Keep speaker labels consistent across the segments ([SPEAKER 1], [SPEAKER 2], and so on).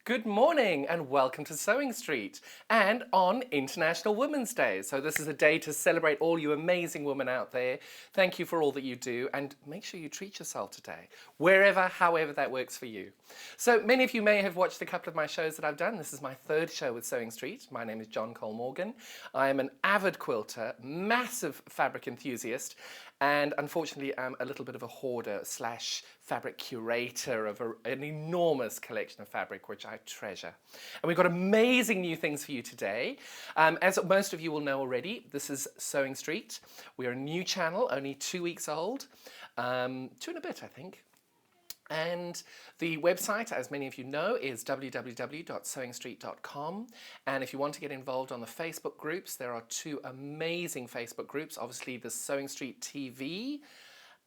[SPEAKER 1] Good morning and welcome to Sewing Street and on International Women's Day. So this is a day to celebrate all you amazing women out there. Thank you for all that you do and make sure you treat yourself today, wherever, however that works for you. So many of you may have watched a couple of my shows that I've done. This is my third show with Sewing Street. My name is John Cole Morgan. I am an avid quilter, massive fabric enthusiast, and unfortunately I'm a little bit of a hoarder slash fabric curator of an enormous collection of fabric which I treasure. And we've got amazing new things for you today. As most of you will know already, this is Sewing Street. We are a new channel, only 2 weeks old, 2 and a bit I think. And the website, as many of you know, is www.sewingstreet.com. And if you want to get involved on the Facebook groups, there are 2 amazing Facebook groups. Obviously, the Sewing Street TV,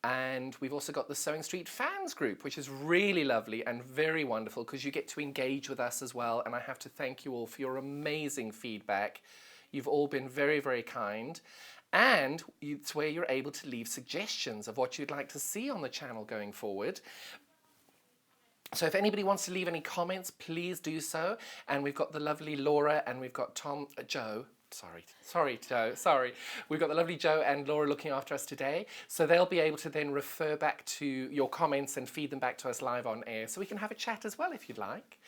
[SPEAKER 1] and we've also got the Sewing Street fans group, which is really lovely and very wonderful because you get to engage with us as well. And I have to thank you all for your amazing feedback. You've all been very, very kind. And it's where you're able to leave suggestions of what you'd like to see on the channel going forward. So if anybody wants to leave any comments, please do so. And we've got the lovely Laura and we've got Joe. Sorry, Joe. We've got the lovely Joe and Laura looking after us today. So they'll be able to then refer back to your comments and feed them back to us live on air. So we can have a chat as well if you'd like.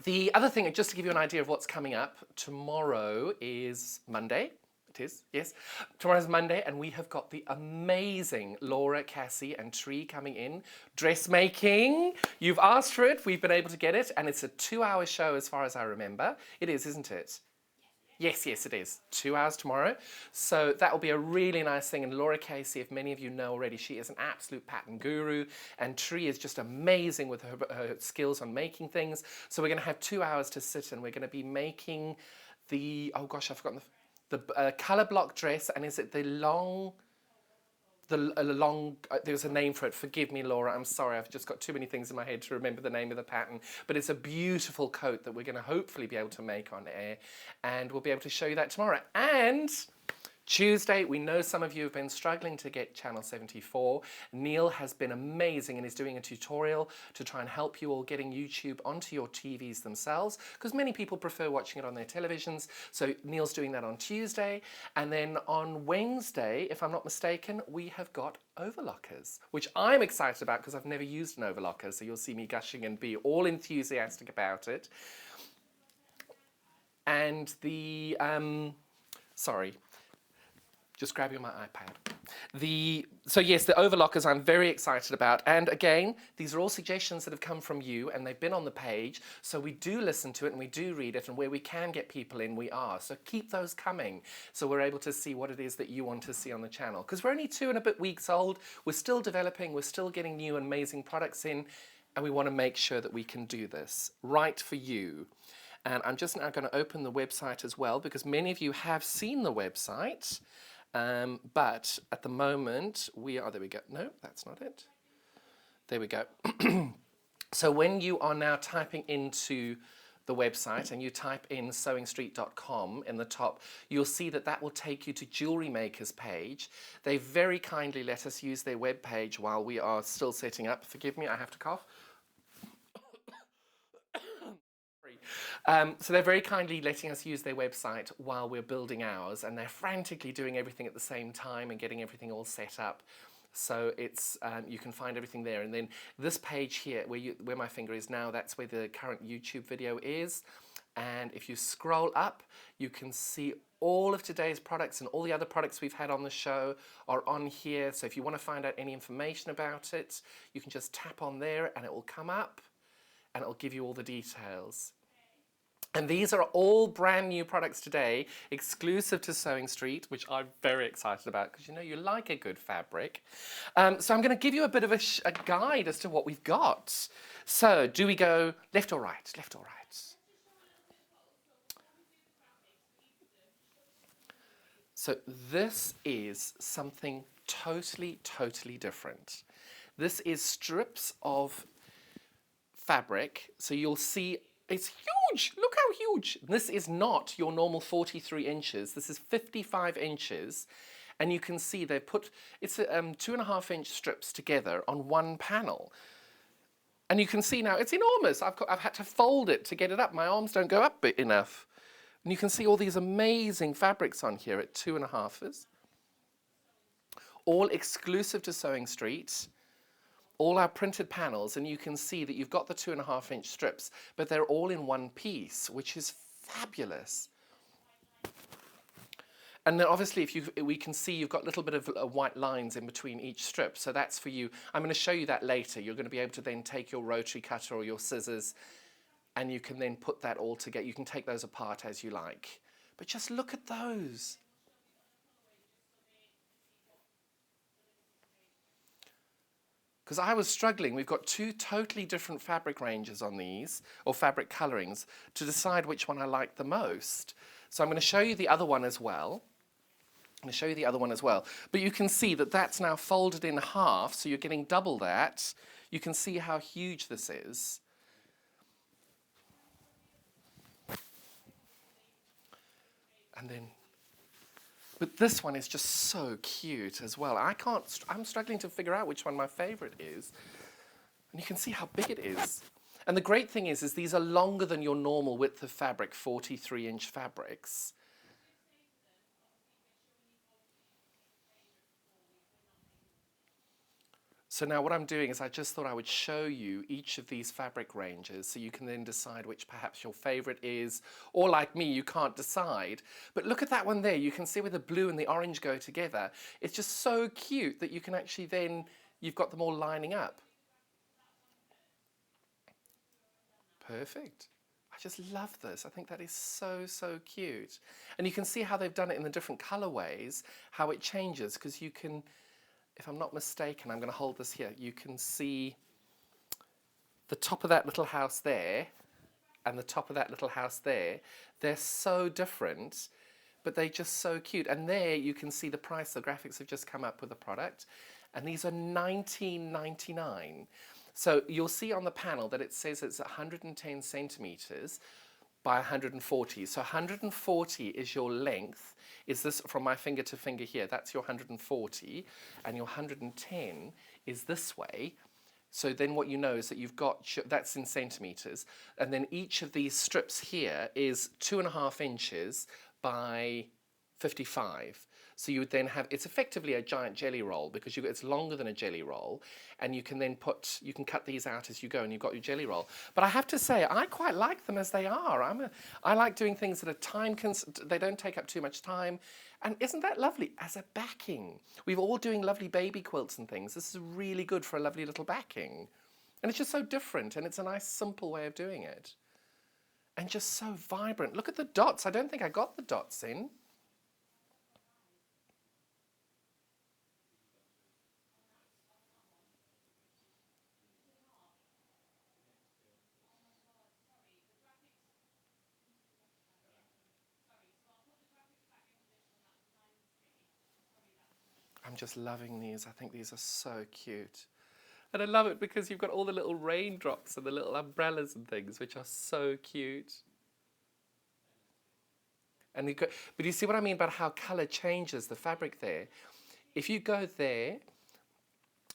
[SPEAKER 1] The other thing, just to give you an idea of what's coming up, tomorrow is Monday. It is, yes. Tomorrow's Monday, and we have got the amazing Laura, Cassie, and Tree coming in. Dressmaking. You've asked for it. We've been able to get it, and it's a 2-hour show as far as I remember. It is, isn't it? Yes, it is. 2 hours tomorrow. So that will be a really nice thing. And Laura Casey, if many of you know already, she is an absolute pattern guru. And Tree is just amazing with her skills on making things. So we're going to have 2 hours to sit and we're going to be making the, oh gosh, I've forgotten the colour block dress. And is it the long... there's a name for it. Forgive me, Laura. I'm sorry. I've just got too many things in my head to remember the name of the pattern. But it's a beautiful coat that we're going to hopefully be able to make on air. And we'll be able to show you that tomorrow. And Tuesday, we know some of you have been struggling to get Channel 74. Neil has been amazing and is doing a tutorial to try and help you all getting YouTube onto your TVs themselves, because many people prefer watching it on their televisions. So Neil's doing that on Tuesday. And then on Wednesday, if I'm not mistaken, we have got overlockers, which I'm excited about because I've never used an overlocker. So you'll see me gushing and be all enthusiastic about it. And the, just grabbing my iPad. So yes, the overlockers I'm very excited about. And again, these are all suggestions that have come from you and they've been on the page. So we do listen to it and we do read it, and where we can get people in, we are. So keep those coming so we're able to see what it is that you want to see on the channel. Because we're only 2 and a bit weeks old. We're still developing. We're still getting new and amazing products in. And we want to make sure that we can do this right for you. And I'm just now going to open the website as well, because many of you have seen the website. But at the moment we are, there we go. No, that's not it. There we go. So when you are now typing into the website and you type in sewingstreet.com in the top, you'll see that that will take you to Jewelry Maker's page. They very kindly let us use their web page while we are still setting up. Forgive me, I have to cough. So they're very kindly letting us use their website while we're building ours, and they're frantically doing everything at the same time and getting everything all set up. So it's you can find everything there. And then this page here, where my finger is now, that's where the current YouTube video is. And if you scroll up, you can see all of today's products, and all the other products we've had on the show are on here. So if you want to find out any information about it, you can just tap on there and it will come up and it will give you all the details. And these are all brand new products today, exclusive to Sewing Street, which I'm very excited about because you know you like a good fabric. So I'm going to give you a bit of a guide as to what we've got. So do we go left or right? Left or right? So this is something totally different. This is strips of fabric. So you'll see it's huge. Look how huge. This is not your normal 43 inches. This is 55 inches. And you can see they've put, it's 2.5 inch strips together on one panel. And you can see now it's enormous. I've had to fold it to get it up. My arms don't go up bit enough. And you can see all these amazing fabrics on here at 2.5s. All exclusive to Sewing Street. All our printed panels, and you can see that you've got the 2.5-inch strips, but they're all in one piece, which is fabulous. And then obviously we can see you've got a little bit of white lines in between each strip. So that's for you. I'm going to show you that later. You're going to be able to then take your rotary cutter or your scissors and you can then put that all together. You can take those apart as you like. But just look at those. Because I was struggling. We've got 2 totally different fabric ranges on these, or fabric colorings, to decide which one I like the most. So I'm going to show you the other one as well. But you can see that that's now folded in half, so you're getting double that. You can see how huge this is. And then, but this one is just so cute as well. I'm struggling to figure out which one my favorite is. And you can see how big it is. And the great thing is these are longer than your normal width of fabric, 43-inch fabrics. So now what I'm doing is I just thought I would show you each of these fabric ranges so you can then decide which perhaps your favorite is, or like me, you can't decide. But look at that one there. You can see where the blue and the orange go together. It's just so cute that you can actually then, you've got them all lining up. Perfect. I just love this. I think that is so, so cute. And you can see how they've done it in the different colorways, how it changes, because you can, if I'm not mistaken, I'm going to hold this here. You can see the top of that little house there and the top of that little house there. They're so different, but they're just so cute. And there you can see the price. The graphics have just come up with the product. And these are $19.99. So you'll see on the panel that it says it's 110 centimeters by 140. So 140 is your length. Is this from my finger to finger here? That's your 140. And your 110 is this way. So then what you know is that you've got, that's in centimeters. And then each of these strips here is 2.5 inches by 55. So you would then have, it's effectively a giant jelly roll because it's longer than a jelly roll, and you can then you can cut these out as you go and you've got your jelly roll. But I have to say, I quite like them as they are. I like doing things that are they don't take up too much time. And isn't that lovely? As a backing. We're all doing lovely baby quilts and things. This is really good for a lovely little backing. And it's just so different, and it's a nice simple way of doing it. And just so vibrant. Look at the dots. I don't think I got the dots in. I'm just loving these. I think these are so cute. And I love it because you've got all the little raindrops and the little umbrellas and things, which are so cute. And but you see what I mean about how colour changes the fabric there? If you go there,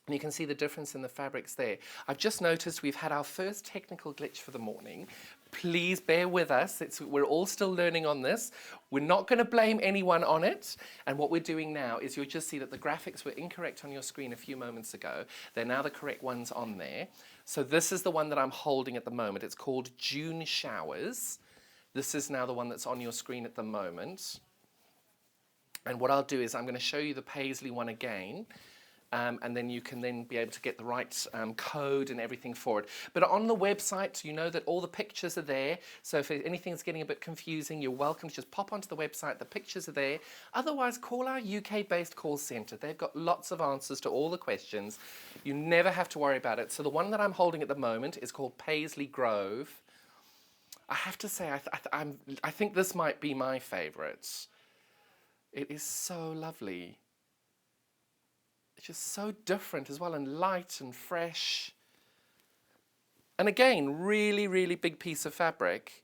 [SPEAKER 1] and you can see the difference in the fabrics there. I've just noticed we've had our first technical glitch for the morning. Please bear with us. We're all still learning on this. We're not going to blame anyone on it. And what we're doing now is you'll just see that the graphics were incorrect on your screen a few moments ago. They're now the correct ones on there. So this is the one that I'm holding at the moment. It's called June Showers. This is now the one that's on your screen at the moment. And what I'll do is I'm going to show you the Paisley one again. And then you can then be able to get the right code and everything for it. But on the website, you know that all the pictures are there. So if anything's getting a bit confusing, you're welcome to just pop onto the website. The pictures are there. Otherwise, call our UK-based call centre. They've got lots of answers to all the questions. You never have to worry about it. So the one that I'm holding at the moment is called Paisley Grove. I have to say, I think this might be my favourite. It is so lovely. It's just so different as well, and light and fresh. And again, really, really big piece of fabric.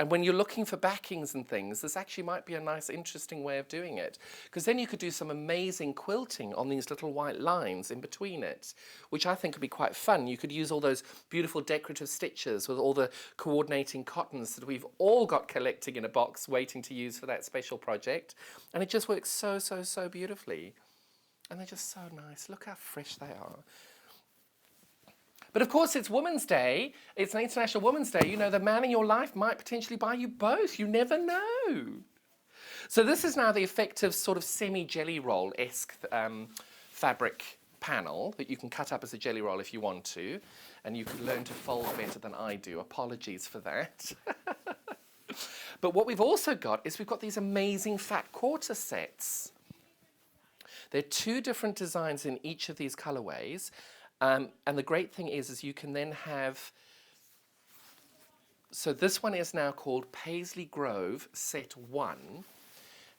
[SPEAKER 1] And when you're looking for backings and things, this actually might be a nice, interesting way of doing it. Because then you could do some amazing quilting on these little white lines in between it, which I think would be quite fun. You could use all those beautiful decorative stitches with all the coordinating cottons that we've all got collecting in a box waiting to use for that special project. And it just works so, so, so beautifully. And they're just so nice. Look how fresh they are. But of course, it's Women's Day. It's an International Women's Day. You know, the man in your life might potentially buy you both. You never know. So this is now the effective sort of semi-jelly roll-esque fabric panel that you can cut up as a jelly roll if you want to. And you can learn to fold better than I do. Apologies for that. But what we've also got is we've got these amazing fat quarter sets. There are 2 different designs in each of these colorways. And the great thing is you can then have, so this one is now called Paisley Grove Set 1.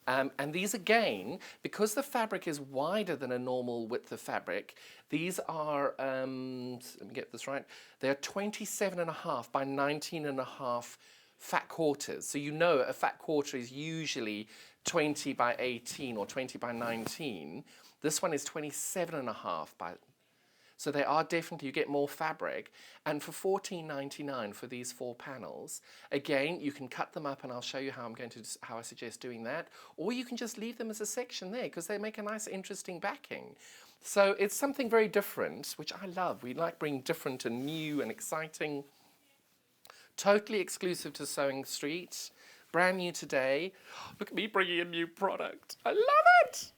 [SPEAKER 1] And these again, because the fabric is wider than a normal width of fabric, these are, let me get this right, they're 27.5 by 19.5 fat quarters. So you know a fat quarter is usually 20 by 18 or 20 by 19. This one is 27.5 by. So they are definitely, you get more fabric. And for $14.99 for these 4 panels, again, you can cut them up and I'll show you how how I suggest doing that. Or you can just leave them as a section there because they make a nice, interesting backing. So it's something very different, which I love. We like bringing different and new and exciting. Totally exclusive to Sewing Street. Brand new today. Look at me bringing a new product. I love it!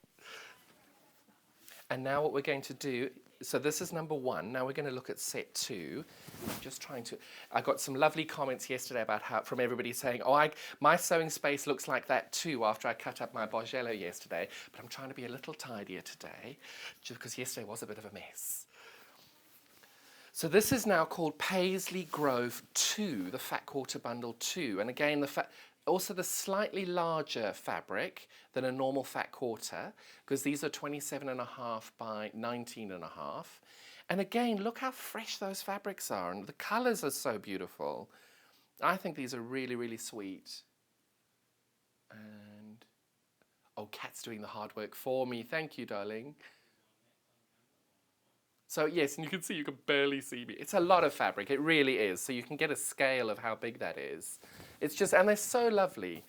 [SPEAKER 1] And now what we're going to do, so this is number 1. Now we're going to look at set 2. I'm just trying to, I got some lovely comments yesterday about how, from everybody saying, oh, my sewing space looks like that too after I cut up my Bargello yesterday, but I'm trying to be a little tidier today, just because yesterday was a bit of a mess. So this is now called Paisley Grove 2, the Fat Quarter Bundle 2. And again, also the slightly larger fabric than a normal fat quarter, because these are 27.5 by 19.5. And again, look how fresh those fabrics are, and the colors are so beautiful. I think these are really, really sweet. And, oh, Kat's doing the hard work for me. Thank you, darling. So yes, and you can see, you can barely see me. It's a lot of fabric, it really is. So you can get a scale of how big that is. It's just, and they're so lovely.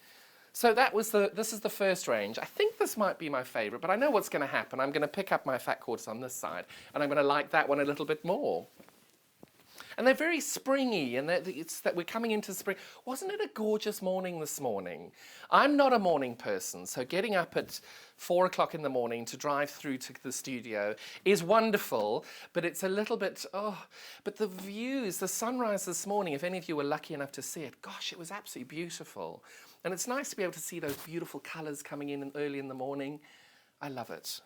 [SPEAKER 1] So this is the first range. I think this might be my favorite, but I know what's going to happen. I'm going to pick up my fat quarters on this side, and I'm going to like that one a little bit more. And they're very springy, and it's that we're coming into spring. Wasn't it a gorgeous morning this morning? I'm not a morning person, so getting up at 4 o'clock in the morning to drive through to the studio is wonderful, but it's a little bit, but the views, the sunrise this morning, if any of you were lucky enough to see it, gosh, it was absolutely beautiful. And it's nice to be able to see those beautiful colours coming in early in the morning. I love it.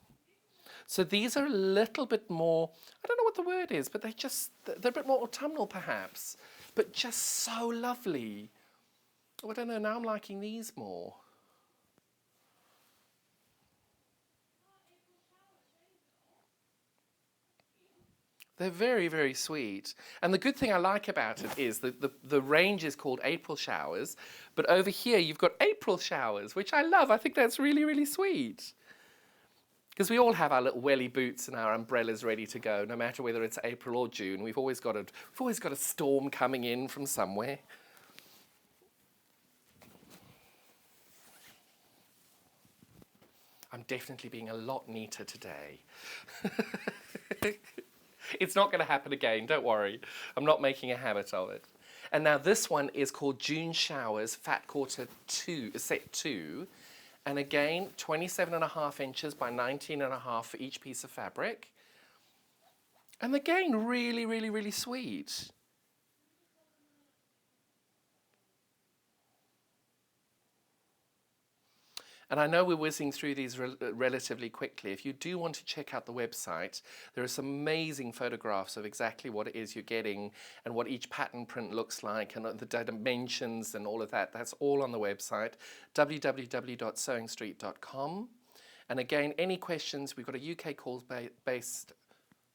[SPEAKER 1] So these are a little bit more, I don't know what the word is, but they're a bit more autumnal perhaps, but just so lovely. Oh, I don't know, now I'm liking these more. They're very, very sweet. And the good thing I like about it is the range is called April Showers, but over here you've got April Showers, which I love. I think that's really, really sweet. Because we all have our little welly boots and our umbrellas ready to go, no matter whether it's April or June. We've always got a storm coming in from somewhere. I'm definitely being a lot neater today. It's not going to happen again, don't worry. I'm not making a habit of it. And now this one is called June Showers Fat Quarter 2, Set 2. And again, 27.5 inches by 19.5 for each piece of fabric. And again, really, really, really sweet. And I know we're whizzing through these relatively quickly. If you do want to check out the website, there are some amazing photographs of exactly what it is you're getting and what each pattern print looks like and the dimensions and all of that. That's all on the website, www.sewingstreet.com. And again, any questions, we've got a UK based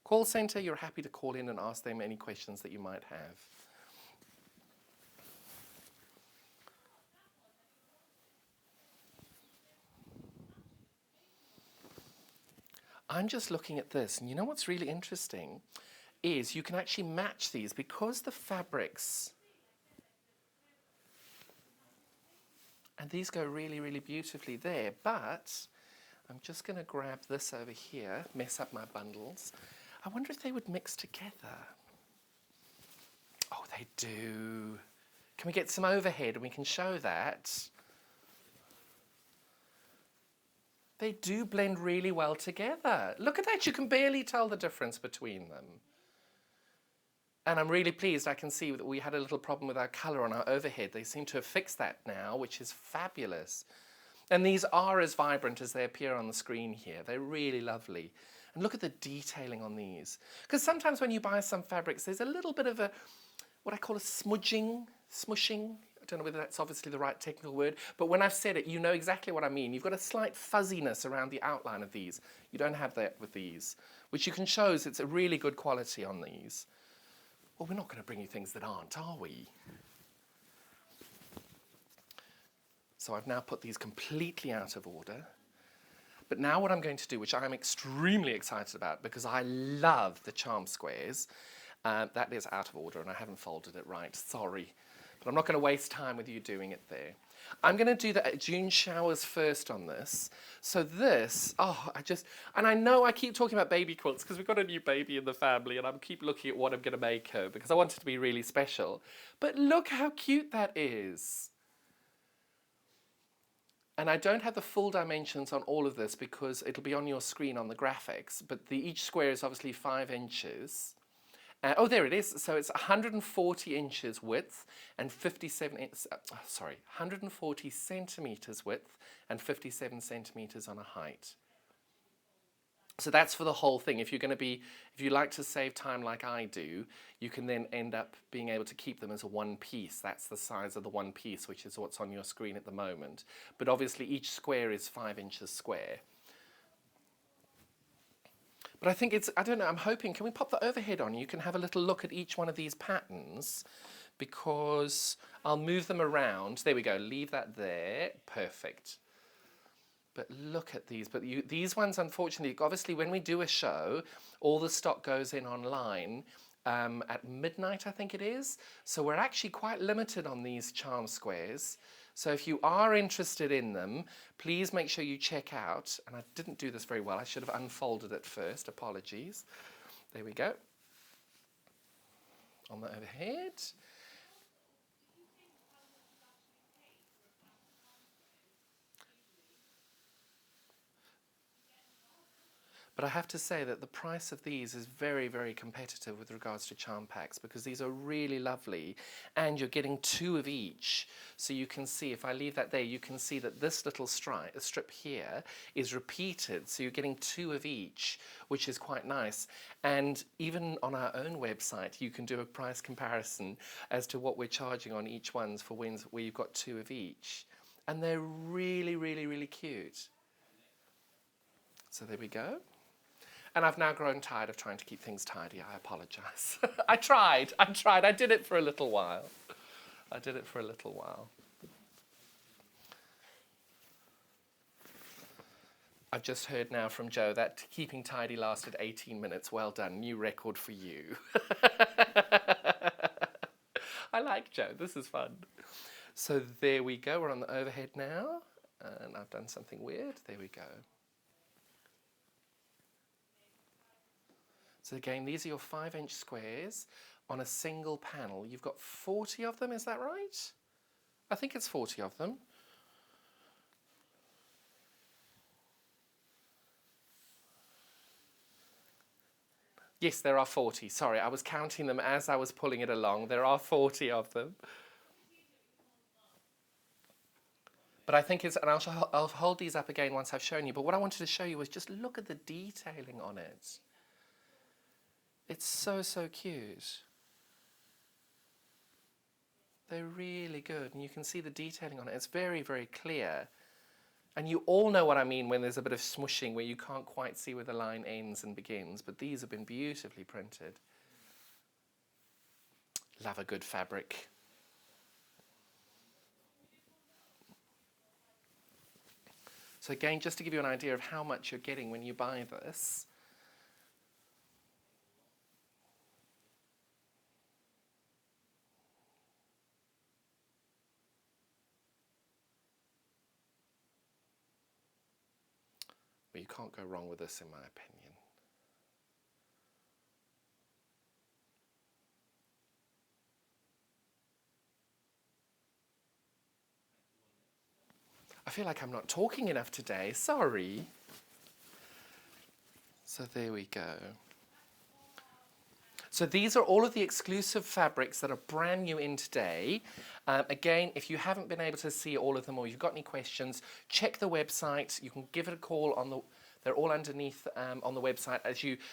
[SPEAKER 1] call centre. You're happy to call in and ask them any questions that you might have. I'm just looking at this, and you know what's really interesting is you can actually match these because the fabrics, and these go really, really beautifully there, but I'm just going to grab this over here, mess up my bundles. I wonder if they would mix together. Oh, they do. Can we get some overhead and we can show that? They do blend really well together. Look at that, you can barely tell the difference between them. And I'm really pleased I can see that we had a little problem with our colour on our overhead. They seem to have fixed that now, which is fabulous. And these are as vibrant as they appear on the screen here. They're really lovely. And look at the detailing on these. Because sometimes when you buy some fabrics, there's a little bit of a, what I call a smushing. I don't know whether that's obviously the right technical word, but when I've said it, you know exactly what I mean. You've got a slight fuzziness around the outline of these. You don't have that with these, which you can show it's a really good quality on these. Well, we're not going to bring you things that aren't, are we? So I've now put these completely out of order. But now what I'm going to do, which I'm extremely excited about because I love the charm squares, that is out of order and I haven't folded it right, sorry. But I'm not going to waste time with you doing it there. I'm going to do the June showers first on this. So this, and I know I keep talking about baby quilts because we've got a new baby in the family and I keep looking at what I'm going to make her because I want it to be really special. But look how cute that is. And I don't have the full dimensions on all of this because it'll be on your screen on the graphics, but each square is obviously 5 inches. Oh, there it is. So it's 140 inches width and 140 centimeters width and 57 centimeters on a height. So that's for the whole thing. If you like to save time like I do, you can then end up being able to keep them as a one piece. That's the size of the one piece, which is what's on your screen at the moment. But obviously each square is 5 inches square. But I think I don't know, I'm hoping, can we pop the overhead on? You can have a little look at each one of these patterns because I'll move them around. There we go, leave that there, perfect. But look at these, these ones, unfortunately, obviously when we do a show, all the stock goes in online at midnight, I think it is. So we're actually quite limited on these charm squares. So if you are interested in them, please make sure you check out, and I didn't do this very well, I should have unfolded it first, apologies. There we go. On the overhead. But I have to say that the price of these is very, very competitive with regards to charm packs because these are really lovely and you're getting 2 of each. So you can see, if I leave that there, you can see that this little strip here is repeated. So you're getting 2 of each, which is quite nice. And even on our own website, you can do a price comparison as to what we're charging on each ones for where you've got 2 of each. And they're really, really, really cute. So there we go. And I've now grown tired of trying to keep things tidy. I apologise. I tried. I did it for a little while. I've just heard now from Joe that keeping tidy lasted 18 minutes. Well done. New record for you. I like Joe. This is fun. So there we go. We're on the overhead now. And I've done something weird. There we go. So again, these are your 5-inch squares on a single panel. You've got 40 of them, is that right? I think it's 40 of them. Yes, there are 40. Sorry, I was counting them as I was pulling it along. There are 40 of them. But I think and I'll hold these up again once I've shown you. But what I wanted to show you was just look at the detailing on it. It's so, so cute. They're really good, and you can see the detailing on it. It's very, very clear. And you all know what I mean when there's a bit of smushing where you can't quite see where the line ends and begins, but these have been beautifully printed. Love a good fabric. So again, just to give you an idea of how much you're getting when you buy this. Well, you can't go wrong with this, in my opinion. I feel like I'm not talking enough today. Sorry. So there we go. So these are all of the exclusive fabrics that are brand new in today. Again, if you haven't been able to see all of them or you've got any questions, check the website. You can give it a call on the. They're all underneath on the website.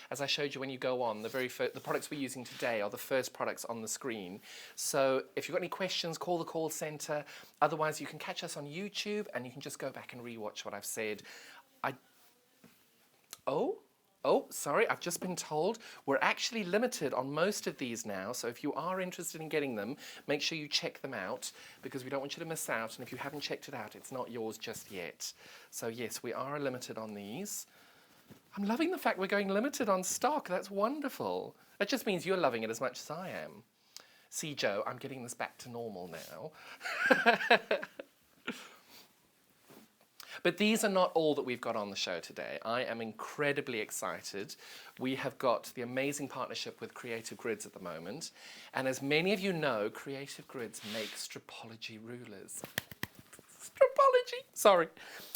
[SPEAKER 1] As I showed you when you go on, the products we're using today are the first products on the screen. So if you've got any questions, call the call center. Otherwise, you can catch us on YouTube and you can just go back and rewatch what I've said. Oh, sorry, I've just been told we're actually limited on most of these now. So if you are interested in getting them, make sure you check them out because we don't want you to miss out. And if you haven't checked it out, it's not yours just yet. So yes, we are limited on these. I'm loving the fact we're going limited on stock. That's wonderful. That just means you're loving it as much as I am. See, Joe, I'm getting this back to normal now. But these are not all that we've got on the show today. I am incredibly excited. We have got the amazing partnership with Creative Grids at the moment. And as many of you know, Creative Grids make Stripology rulers. Stripology, sorry.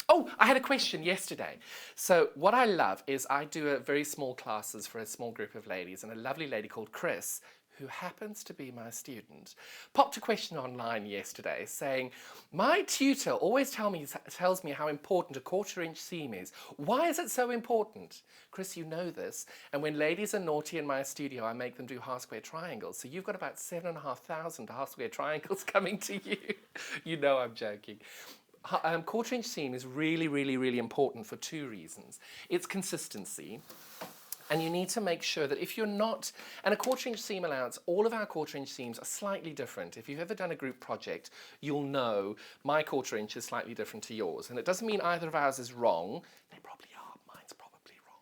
[SPEAKER 1] Oh, I had a question yesterday. So what I love is I do a very small classes for a small group of ladies, and a lovely lady called Chris, who happens to be my student, popped a question online yesterday saying, my tutor always tells me how important a 1/4 inch seam is. Why is it so important? Chris, you know this. And when ladies are naughty in my studio, I make them do half square triangles. So you've got about 7,500 half square triangles coming to you. You know I'm joking. 1/4 inch seam is really, really, really important for 2 reasons. It's consistency. And you need to make sure that if you're not, and a 1/4 inch seam allowance, all of our 1/4 inch seams are slightly different. If you've ever done a group project, you'll know my 1/4 inch is slightly different to yours. And it doesn't mean either of ours is wrong. They probably are. Mine's probably wrong.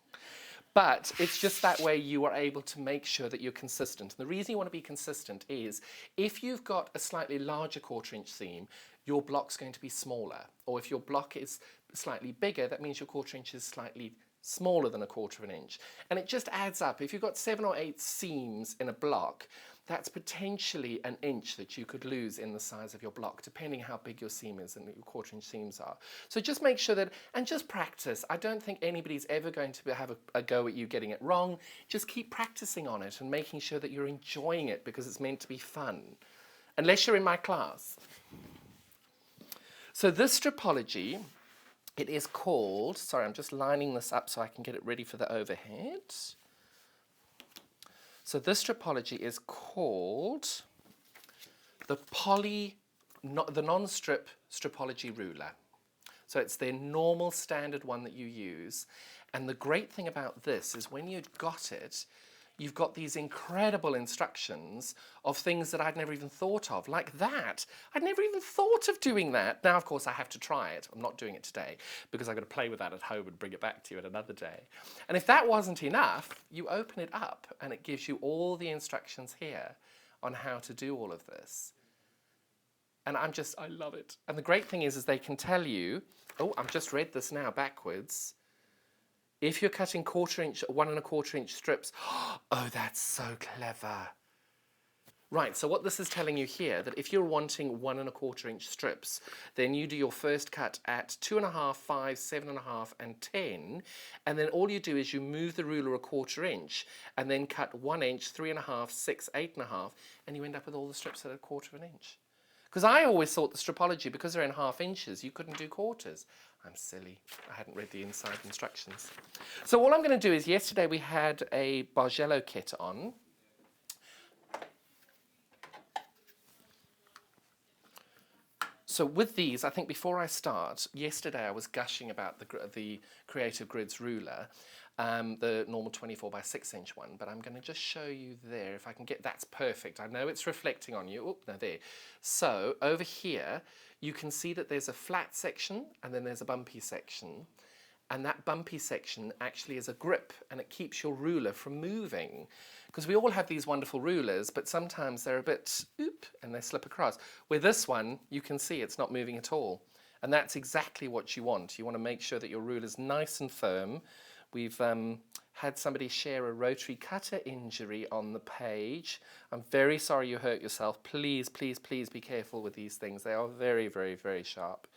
[SPEAKER 1] But it's just that way you are able to make sure that you're consistent. And the reason you want to be consistent is if you've got a slightly larger 1/4 inch seam, your block's going to be smaller. Or if your block is slightly bigger, that means your 1/4 inch is slightly smaller than a 1/4 inch. And it just adds up. If you've got 7 or 8 seams in a block, that's potentially an inch that you could lose in the size of your block, depending how big your seam is and your 1/4 inch seams are. So just make sure that, and just practice. I don't think anybody's ever going to have a go at you getting it wrong. Just keep practicing on it and making sure that you're enjoying it because it's meant to be fun. Unless you're in my class. So this Stripology, it is called, sorry, I'm just lining this up so I can get it ready for the overhead. So this Stripology is called the non-strip Stripology ruler. So it's their normal standard one that you use. And the great thing about this is when you've got it, you've got these incredible instructions of things that I'd never even thought of, like that. I'd never even thought of doing that. Now, of course, I have to try it. I'm not doing it today because I've got to play with that at home and bring it back to you at another day. And if that wasn't enough, you open it up and it gives you all the instructions here on how to do all of this. And I love it. And the great thing is they can tell you, oh, I've just read this now backwards. If you're cutting 1/4 inch, 1 1/4 inch strips, oh, that's so clever. Right, so what this is telling you here, that if you're wanting 1 1/4 inch strips, then you do your first cut at 2.5, 5, 7.5, and 10, and then all you do is you move the ruler 1/4 inch, and then cut 1 inch, 3.5, 6, 8.5, and you end up with all the strips at 1/4 inch. Because I always thought the Stripology, because they're in 1/2 inches, you couldn't do quarters. I'm silly. I hadn't read the inside instructions. So all I'm going to do is, yesterday we had a Bargello kit on. So with these, I think before I start, yesterday I was gushing about the Creative Grids ruler, the normal 24 by 6 inch one, but I'm going to just show you there, if I can get, that's perfect. I know it's reflecting on you. Oh, no, there. So over here, you can see that there's a flat section and then there's a bumpy section. And that bumpy section actually is a grip, and it keeps your ruler from moving. Because we all have these wonderful rulers, but sometimes they're a bit and they slip across. With this one, you can see it's not moving at all. And that's exactly what you want. You want to make sure that your ruler's nice and firm. We've had somebody share a rotary cutter injury on the page. I'm very sorry you hurt yourself. Please, please, please be careful with these things. They are very, very, very sharp.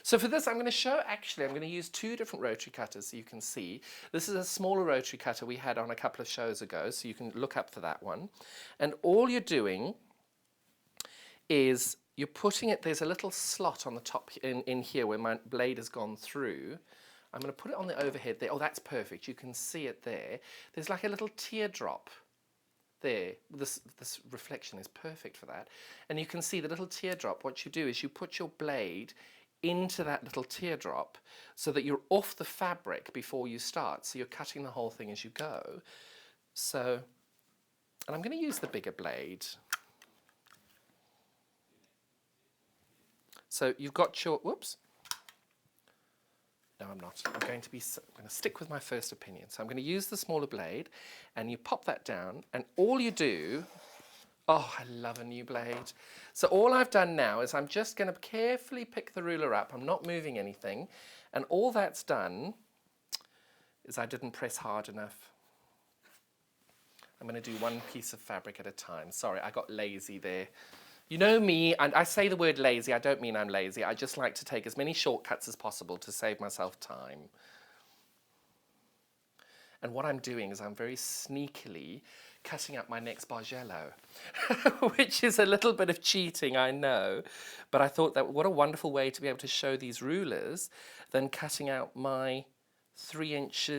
[SPEAKER 1] So for this, I'm going to show, actually, I'm going to use 2 different rotary cutters so you can see. This is a smaller rotary cutter we had on a couple of shows ago, so you can look up for that one. And all you're doing is you're putting it, there's a little slot on the top in here where my blade has gone through. I'm going to put it on the overhead there. Oh, that's perfect. You can see it there. There's like a little teardrop there. This reflection is perfect for that. And you can see the little teardrop. What you do is you put your blade into that little teardrop so that you're off the fabric before you start. So you're cutting the whole thing as you go. So, and I'm going to use the bigger blade. So you've got your, whoops. No, I'm not. I'm going to stick with my first opinion. So I'm going to use the smaller blade, and you pop that down, and all you do, oh, I love a new blade. So all I've done now is I'm just going to carefully pick the ruler up. I'm not moving anything, and all that's done is I didn't press hard enough. I'm going to do one piece of fabric at a time. Sorry, I got lazy there. You know me, and I say the word lazy, I don't mean I'm lazy. I just like to take as many shortcuts as possible to save myself time. And what I'm doing is I'm very sneakily cutting up my next Bargello, which is a little bit of cheating, I know. But I thought that what a wonderful way to be able to show these rulers than cutting out my 3-inch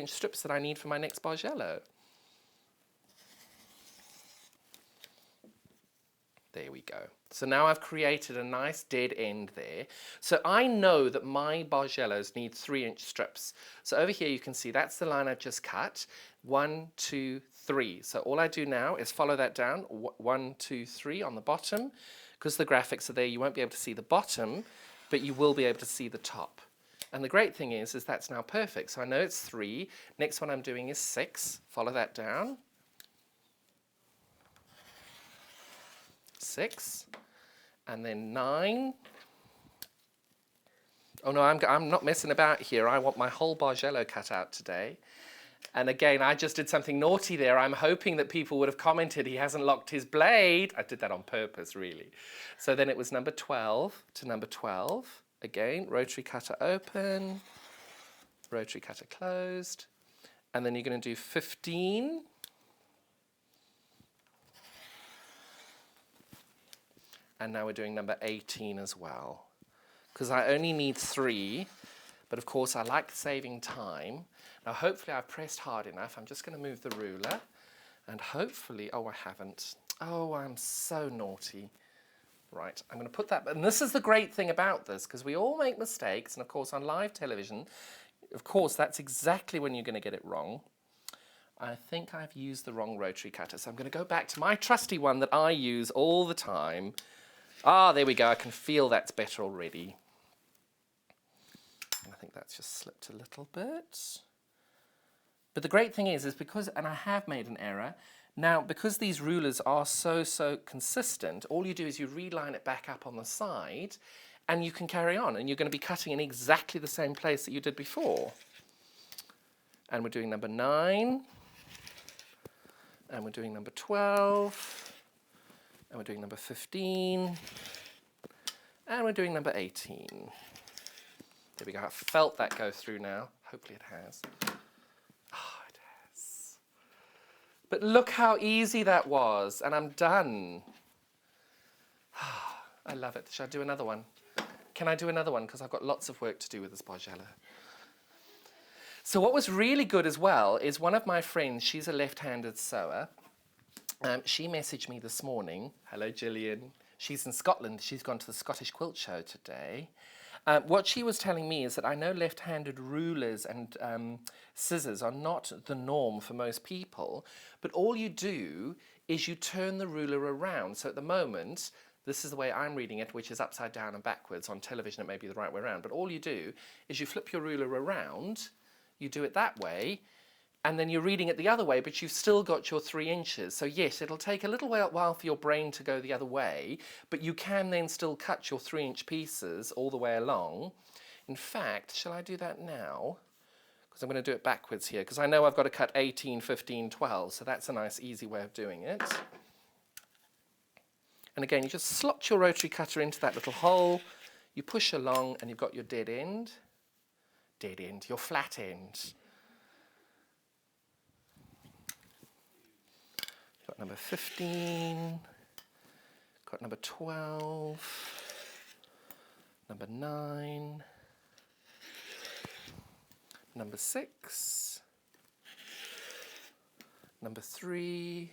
[SPEAKER 1] strips that I need for my next Bargello. There we go. So now I've created a nice dead end there. So I know that my Bargellos need 3-inch strips. So over here you can see that's the line I just cut. 1, 2, 3. So all I do now is follow that down. 1, 2, 3 on the bottom. Because the graphics are there, you won't be able to see the bottom, but you will be able to see the top. And the great thing is that's now perfect. So I know it's 3. Next one I'm doing is 6. Follow that down. 6, and then 9. Oh no, I'm not messing about here. I want my whole Bargello cut out today. And again, I just did something naughty there. I'm hoping that people would have commented he hasn't locked his blade. I did that on purpose, really. So then it was number 12 to number 12. Again, rotary cutter open, rotary cutter closed. And then you're going to do 15. And now we're doing number 18 as well. Because I only need 3, but of course I like saving time. Now hopefully I've pressed hard enough. I'm just going to move the ruler, and hopefully, oh, I haven't. Oh, I'm so naughty. Right, I'm going to put that, and this is the great thing about this, because we all make mistakes, and of course on live television, of course that's exactly when you're going to get it wrong. I think I've used the wrong rotary cutter, so I'm going to go back to my trusty one that I use all the time. Ah, there we go. I can feel that's better already. And I think that's just slipped a little bit. But the great thing is because, and I have made an error, now because these rulers are so consistent, all you do is you reline it back up on the side, and you can carry on, and you're going to be cutting in exactly the same place that you did before. And we're doing number 9, and we're doing number 12, and we're doing number 15, and we're doing number 18. There we go. I felt that go through now. Hopefully it has. Oh, it has. But look how easy that was, and I'm done. I love it. Shall I do another one? Can I do another one? Because I've got lots of work to do with this Bargello. So what was really good as well is one of my friends, she's a left-handed sewer. She messaged me this morning. Hello, Gillian. She's in Scotland. She's gone to the Scottish Quilt Show today. What she was telling me is that I know left-handed rulers and scissors are not the norm for most people, but all you do is you turn the ruler around. So at the moment, this is the way I'm reading it, which is upside down and backwards. On television, it may be the right way around, but all you do is you flip your ruler around, you do it that way, and then you're reading it the other way, but you've still got your 3 inches. So yes, it'll take a little while for your brain to go the other way, but you can then still cut your 3-inch pieces all the way along. In fact, shall I do that now? Because I'm going to do it backwards here, because I know I've got to cut 18, 15, 12, so that's a nice easy way of doing it. And again, you just slot your rotary cutter into that little hole, you push along, and you've got your dead end, your flat end. Got number 15, got number 12, number 9, number 6, number 3,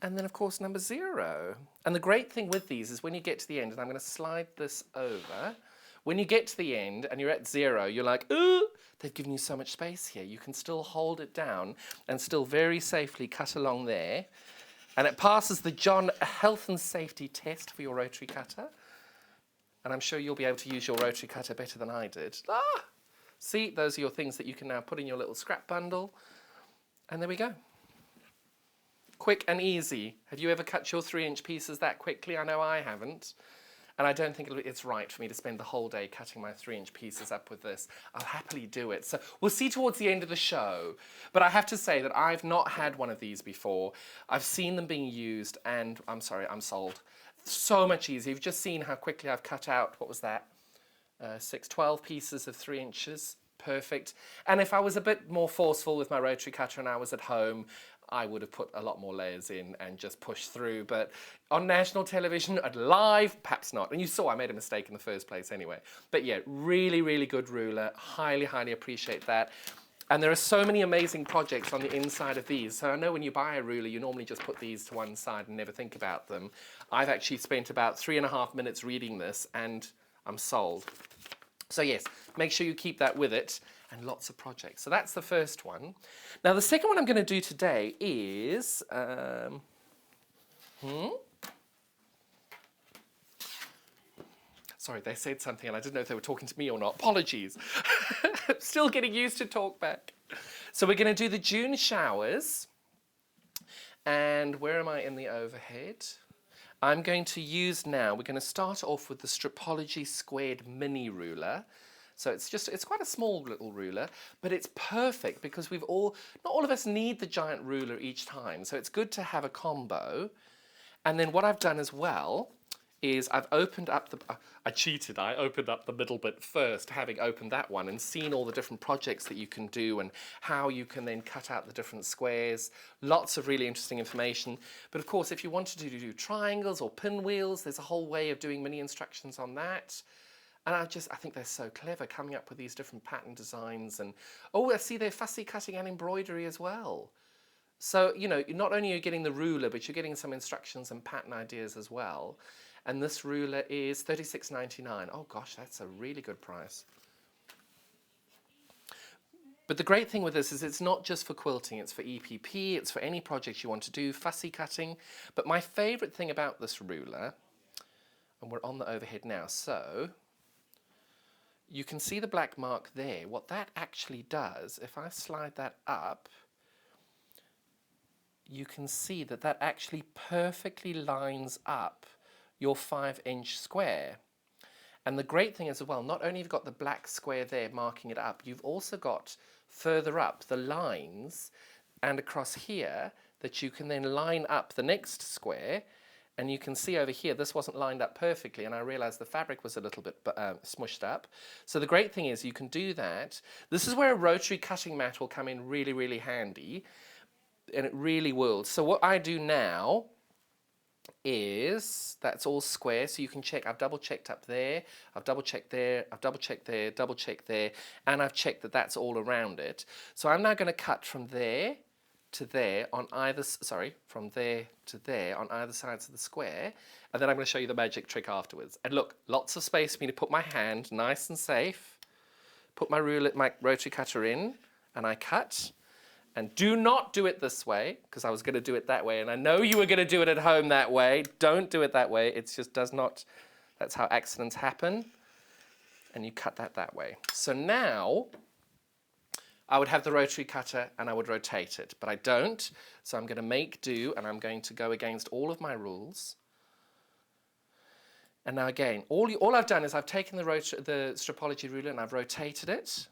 [SPEAKER 1] and then of course number 0. And the great thing with these is when you get to the end, and I'm going to slide this over, when you get to the end and you're at 0, you're like, ooh, they've given you so much space here. You can still hold it down and still very safely cut along there. And it passes the John health and safety test for your rotary cutter. And I'm sure you'll be able to use your rotary cutter better than I did. Ah! See, those are your things that you can now put in your little scrap bundle. And there we go. Quick and easy. Have you ever cut your 3-inch pieces that quickly? I know I haven't. And I don't think it's right for me to spend the whole day cutting my 3-inch pieces up with this. I'll happily do it. So we'll see towards the end of the show. But I have to say that I've not had one of these before. I've seen them being used, and I'm sorry, I'm sold. So much easier. You've just seen how quickly I've cut out, what was that? 12 pieces of 3 inches. Perfect. And if I was a bit more forceful with my rotary cutter and I was at home, I would have put a lot more layers in and just pushed through. But on national television, at live, perhaps not. And you saw I made a mistake in the first place anyway. But yeah, really, really good ruler. Highly, highly appreciate that. And there are so many amazing projects on the inside of these. So I know when you buy a ruler, you normally just put these to one side and never think about them. I've actually spent about 3.5 minutes reading this and I'm sold. So yes, make sure you keep that with it. And lots of projects. So that's the first one. Now the second one I'm going to do today is, sorry, they said something and I didn't know if they were talking to me or not. Apologies. Still getting used to talk back. So we're going to do the June showers. And where am I in the overhead? I'm going to use now, we're going to start off with the Stripology squared mini ruler. So it's quite a small little ruler, but it's perfect because not all of us need the giant ruler each time. So it's good to have a combo. And then what I've done as well is I've opened up I cheated, I opened up the middle bit first, having opened that one and seen all the different projects that you can do and how you can then cut out the different squares. Lots of really interesting information. But of course, if you wanted to do triangles or pinwheels, there's a whole way of doing mini instructions on that. And I think they're so clever coming up with these different pattern designs. And, oh, I see they're fussy cutting and embroidery as well. So, you know, not only are you getting the ruler, but you're getting some instructions and pattern ideas as well. And this ruler is $36.99. Oh gosh, that's a really good price. But the great thing with this is it's not just for quilting, it's for EPP, it's for any project you want to do, fussy cutting. But my favorite thing about this ruler, and we're on the overhead now, so you can see the black mark there. What that actually does, if I slide that up, you can see that that actually perfectly lines up your 5-inch square. And the great thing is as well, not only have you got the black square there marking it up, you've also got further up the lines and across here that you can then line up the next square. And you can see over here, this wasn't lined up perfectly, and I realized the fabric was a little bit smushed up. So the great thing is you can do that. This is where a rotary cutting mat will come in really, really handy, and it really will. So what I do now is, that's all square, so you can check, I've double checked up there, I've double checked there, I've double checked there, double checked there, and I've checked that that's all around it. So I'm now going to cut from there to there on either, from there to there on either sides of the square. And then I'm going to show you the magic trick afterwards. And look, lots of space for me to put my hand, nice and safe. Put my ruler, my rotary cutter in, and I cut. And do not do it this way, because I was going to do it that way. And I know you were going to do it at home that way. Don't do it that way. It just does not, that's how accidents happen. And you cut that way. So now, I would have the rotary cutter and I would rotate it, but I don't. So I'm going to make do, and I'm going to go against all of my rules. And now again, all I've done is I've taken the Stripology ruler and I've rotated it.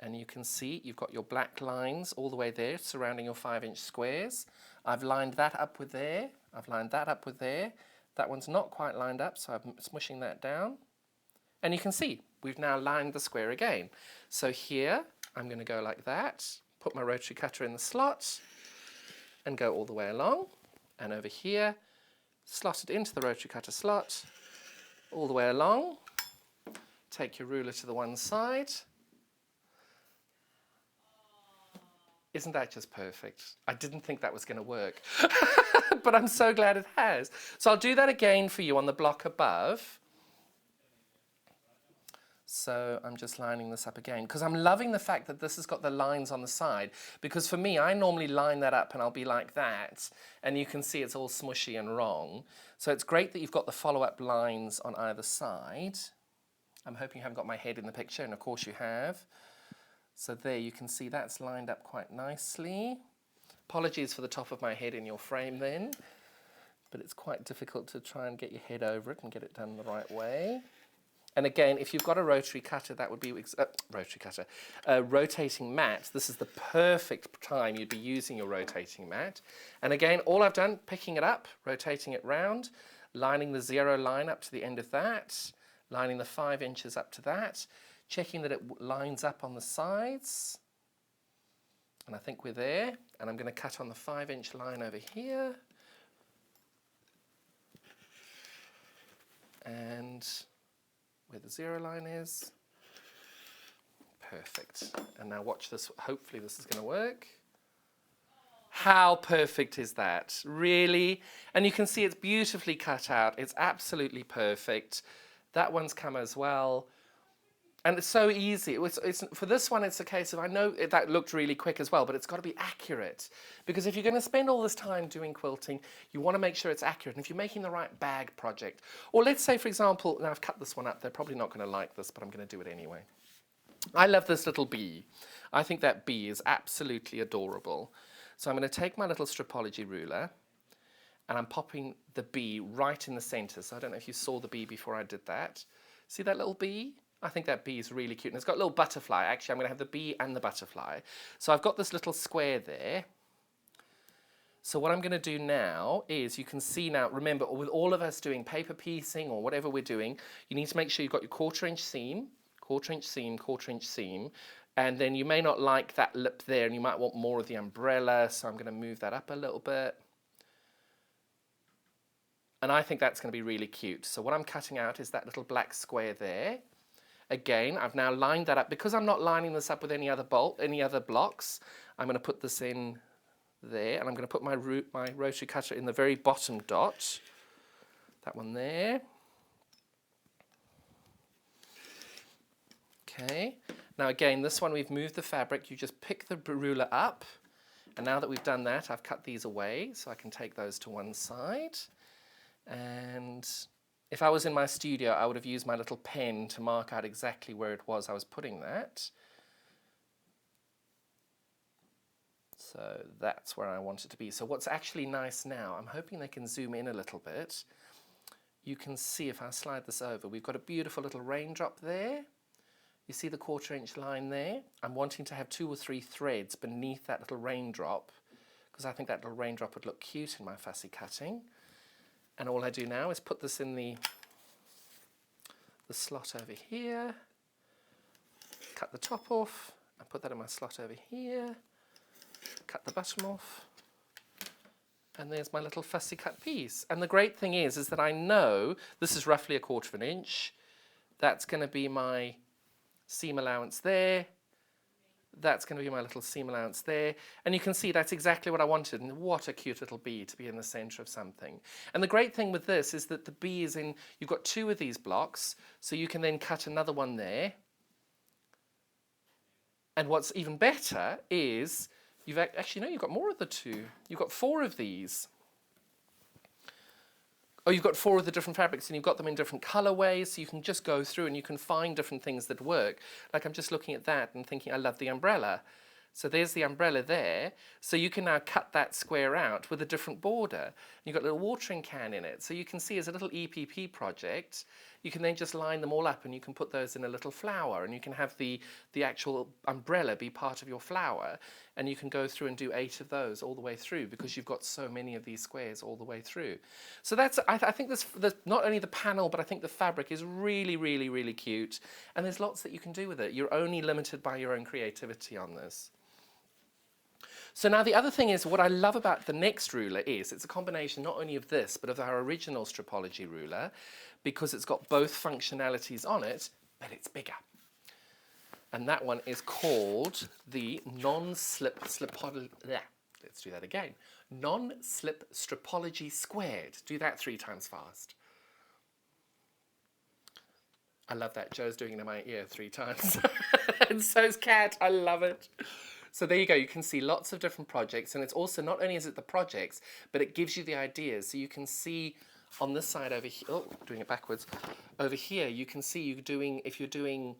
[SPEAKER 1] And you can see you've got your black lines all the way there surrounding your 5-inch squares. I've lined that up with there. I've lined that up with there. That one's not quite lined up, so I'm smushing that down. And you can see we've now lined the square again. So here, I'm going to go like that, put my rotary cutter in the slot, and go all the way along. And over here, slot it into the rotary cutter slot, all the way along. Take your ruler to the one side. Isn't that just perfect? I didn't think that was going to work, but I'm so glad it has. So I'll do that again for you on the block above. So I'm just lining this up again, because I'm loving the fact that this has got the lines on the side, because for me, I normally line that up and I'll be like that, and you can see it's all smushy and wrong. So it's great that you've got the follow-up lines on either side. I'm hoping you haven't got my head in the picture, and of course you have. So there, you can see that's lined up quite nicely. Apologies for the top of my head in your frame then, but it's quite difficult to try and get your head over it and get it done the right way. And again, if you've got a rotary cutter, that would be rotating mat. This is the perfect time you'd be using your rotating mat. And again, all I've done, picking it up, rotating it round, lining the 0 line up to the end of that, lining the 5 inches up to that, checking that it lines up on the sides. And I think we're there. And I'm going to cut on the 5-inch line over here. And where the 0 line is. Perfect. And now watch this. Hopefully this is going to work. How perfect is that? Really? And you can see it's beautifully cut out. It's absolutely perfect. That one's come as well. And it's so easy. For this one, it's a case of, I know that looked really quick as well, but it's got to be accurate. Because if you're going to spend all this time doing quilting, you want to make sure it's accurate. And if you're making the right bag project, or let's say, for example, now I've cut this one up, they're probably not going to like this, but I'm going to do it anyway. I love this little bee. I think that bee is absolutely adorable. So I'm going to take my little Stripology ruler, and I'm popping the bee right in the center. So I don't know if you saw the bee before I did that. See that little bee? I think that bee is really cute. And it's got a little butterfly. Actually, I'm going to have the bee and the butterfly. So I've got this little square there. So what I'm going to do now is, you can see now, remember, with all of us doing paper piecing or whatever we're doing, you need to make sure you've got your 1/4 inch seam, 1/4 inch seam, 1/4 inch seam. And then you may not like that lip there, and you might want more of the umbrella. So I'm going to move that up a little bit. And I think that's going to be really cute. So what I'm cutting out is that little black square there. Again, I've now lined that up. Because I'm not lining this up with any other blocks, I'm going to put this in there, and I'm going to put my rotary cutter in the very bottom dot. That one there. Okay. Now again, this one we've moved the fabric. You just pick the ruler up, and now that we've done that, I've cut these away, so I can take those to one side. And if I was in my studio, I would have used my little pen to mark out exactly where it was I was putting that. So that's where I want it to be. So what's actually nice now, I'm hoping they can zoom in a little bit. You can see if I slide this over, we've got a beautiful little raindrop there. You see the 1/4 inch line there? I'm wanting to have 2 or 3 threads beneath that little raindrop, because I think that little raindrop would look cute in my fussy cutting. And all I do now is put this in the slot over here, cut the top off, and put that in my slot over here, cut the bottom off, and there's my little fussy cut piece. And the great thing is that I know this is roughly 1/4 inch. That's going to be my seam allowance there. That's going to be my little seam allowance there. And you can see that's exactly what I wanted. And what a cute little bee to be in the center of something. And the great thing with this is that the bee is in, you've got 2 of these blocks, so you can then cut another one there. And what's even better is, you've actually, no, you've got more of the 2. You've got 4 of these. Oh, you've got 4 of the different fabrics and you've got them in different colorways, so you can just go through and you can find different things that work. Like I'm just looking at that and thinking, I love the umbrella. So there's the umbrella there. So you can now cut that square out with a different border. You've got a little watering can in it. So you can see as a little EPP project, you can then just line them all up and you can put those in a little flower and you can have the actual umbrella be part of your flower and you can go through and do 8 of those all the way through because you've got so many of these squares all the way through. So that's, I think this, not only the panel, but I think the fabric is really, really, really cute. And there's lots that you can do with it. You're only limited by your own creativity on this. So now the other thing is, what I love about the next ruler is it's a combination not only of this, but of our original Stripology ruler, because it's got both functionalities on it, but it's bigger. And that one is called the non-slip Stripology. Let's do that again. Non-slip Stripology squared. Do that 3 times fast. I love that. Joe's doing it in my ear 3 times. And so's Kat. I love it. So there you go, you can see lots of different projects, and it's also, not only is it the projects, but it gives you the ideas. So you can see on this side over here, oh, doing it backwards, over here you can see you doing, if you're doing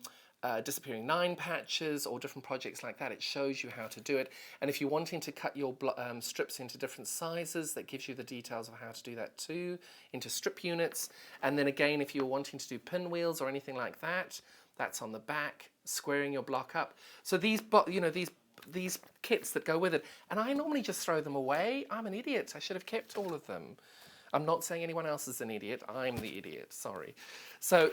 [SPEAKER 1] disappearing 9 patches or different projects like that, it shows you how to do it. And if you're wanting to cut your strips into different sizes, that gives you the details of how to do that too, into strip units. And then again, if you're wanting to do pinwheels or anything like that, that's on the back, squaring your block up. So these kits that go with it, and I normally just throw them away. I'm an idiot. I should have kept all of them. I'm not saying anyone else is an idiot. I'm the idiot. Sorry. So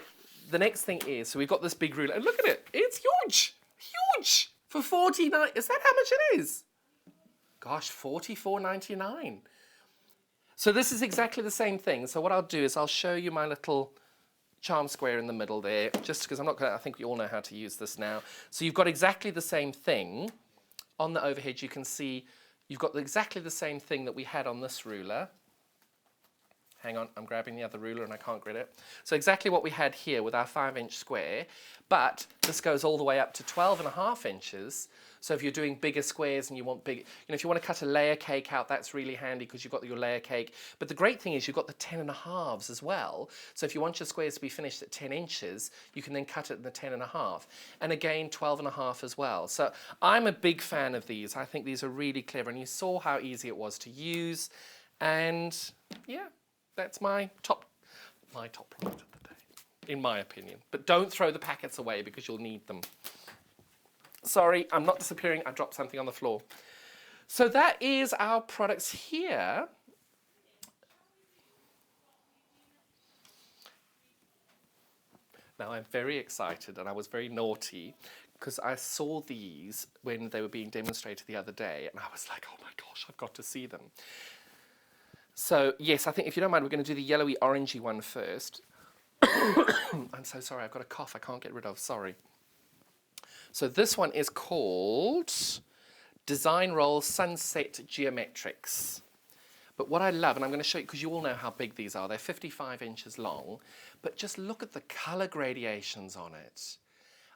[SPEAKER 1] the next thing is, so we've got this big ruler, and look at it. It's huge. Huge. For $49. Is that how much it is? Gosh, $44.99. So this is exactly the same thing. So what I'll do is I'll show you my little charm square in the middle there, just because I'm not going to, I think you all know how to use this now. So you've got exactly the same thing. On the overhead, you can see you've got exactly the same thing that we had on this ruler. Hang on, I'm grabbing the other ruler and I can't get it. So exactly what we had here with our 5-inch square, but this goes all the way up to 12.5 inches. So if you're doing bigger squares and you want big, if you want to cut a layer cake out, that's really handy because you've got your layer cake. But the great thing is you've got the 10.5s as well. So if you want your squares to be finished at 10 inches, you can then cut it in the 10.5. And again, 12.5 as well. So I'm a big fan of these. I think these are really clever. And you saw how easy it was to use. And yeah, that's my top product of the day, in my opinion. But don't throw the packets away because you'll need them. Sorry, I'm not disappearing. I dropped something on the floor. So that is our products here. Now I'm very excited and I was very naughty because I saw these when they were being demonstrated the other day and I was like, oh my gosh, I've got to see them. So yes, I think if you don't mind, we're going to do the yellowy orangey one first. I'm so sorry, I've got a cough I can't get rid of, sorry. So this one is called Design Roll Sunset Geometrics. But what I love, and I'm going to show you, because you all know how big these are, they're 55 inches long, but just look at the color gradations on it.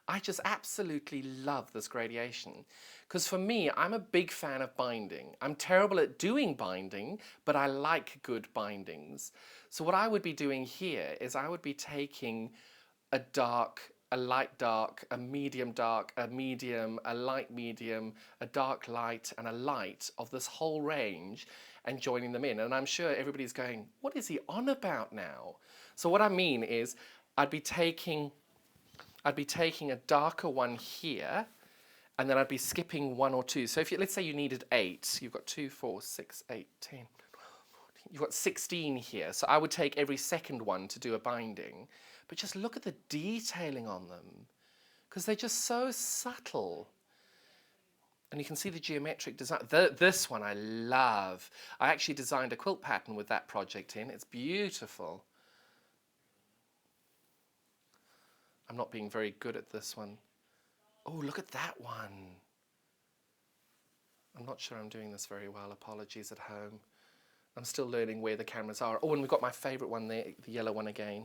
[SPEAKER 1] I just absolutely love this gradation. Because for me, I'm a big fan of binding. I'm terrible at doing binding, but I like good bindings. So what I would be doing here is I would be taking a dark, a light dark, a medium dark, a medium, a light medium, a dark light, and a light of this whole range and joining them in. And I'm sure everybody's going, what is he on about now? So what I mean is I'd be taking a darker one here, and then I'd be skipping 1 or 2. So if you, let's say you needed 8, you've got 2, 4, 6, 8, 10, 12, 14, you've got 16 here. So I would take every second one to do a binding. But just look at the detailing on them, because they're just so subtle. And you can see the geometric design. This one I love. I actually designed a quilt pattern with that project in. It's beautiful. I'm not being very good at this one. Oh, look at that one. I'm not sure I'm doing this very well. Apologies at home. I'm still learning where the cameras are. Oh, and we've got my favourite one there, the yellow one again.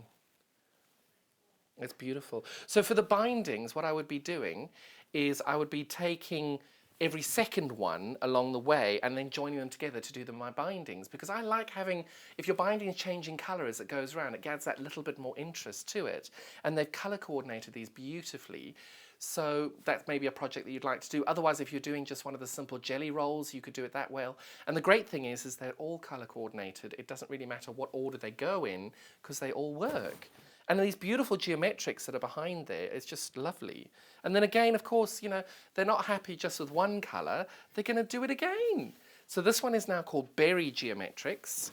[SPEAKER 1] It's beautiful. So for the bindings, what I would be doing is I would be taking every second one along the way and then joining them together to do my bindings, because I like having, if your binding is changing colour as it goes around, it adds that little bit more interest to it. And they've colour coordinated these beautifully. So that's maybe a project that you'd like to do. Otherwise, if you're doing just one of the simple jelly rolls, you could do it that way. And the great thing is they're all colour coordinated. It doesn't really matter what order they go in, because they all work. And these beautiful geometrics that are behind there, it's just lovely. And then again, of course, you know, they're not happy just with one colour. They're going to do it again. So this one is now called Berry Geometrics.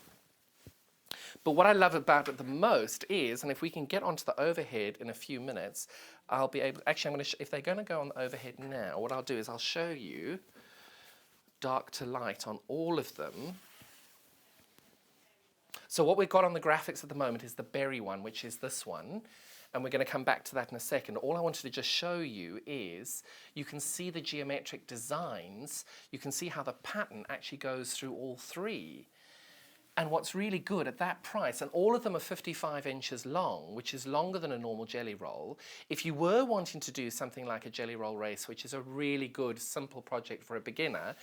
[SPEAKER 1] But what I love about it the most is, and if we can get onto the overhead in a few minutes, I'll be able, actually I'm going to, if they're going to go on the overhead now, what I'll do is I'll show you dark to light on all of them. So what we've got on the graphics at the moment is the berry one, which is this one. And we're going to come back to that in a second. All I wanted to just show you is you can see the geometric designs. You can see how the pattern actually goes through all three. And what's really good at that price, and all of them are 55 inches long, which is longer than a normal jelly roll. If you were wanting to do something like a jelly roll race, which is a really good, simple project for a beginner,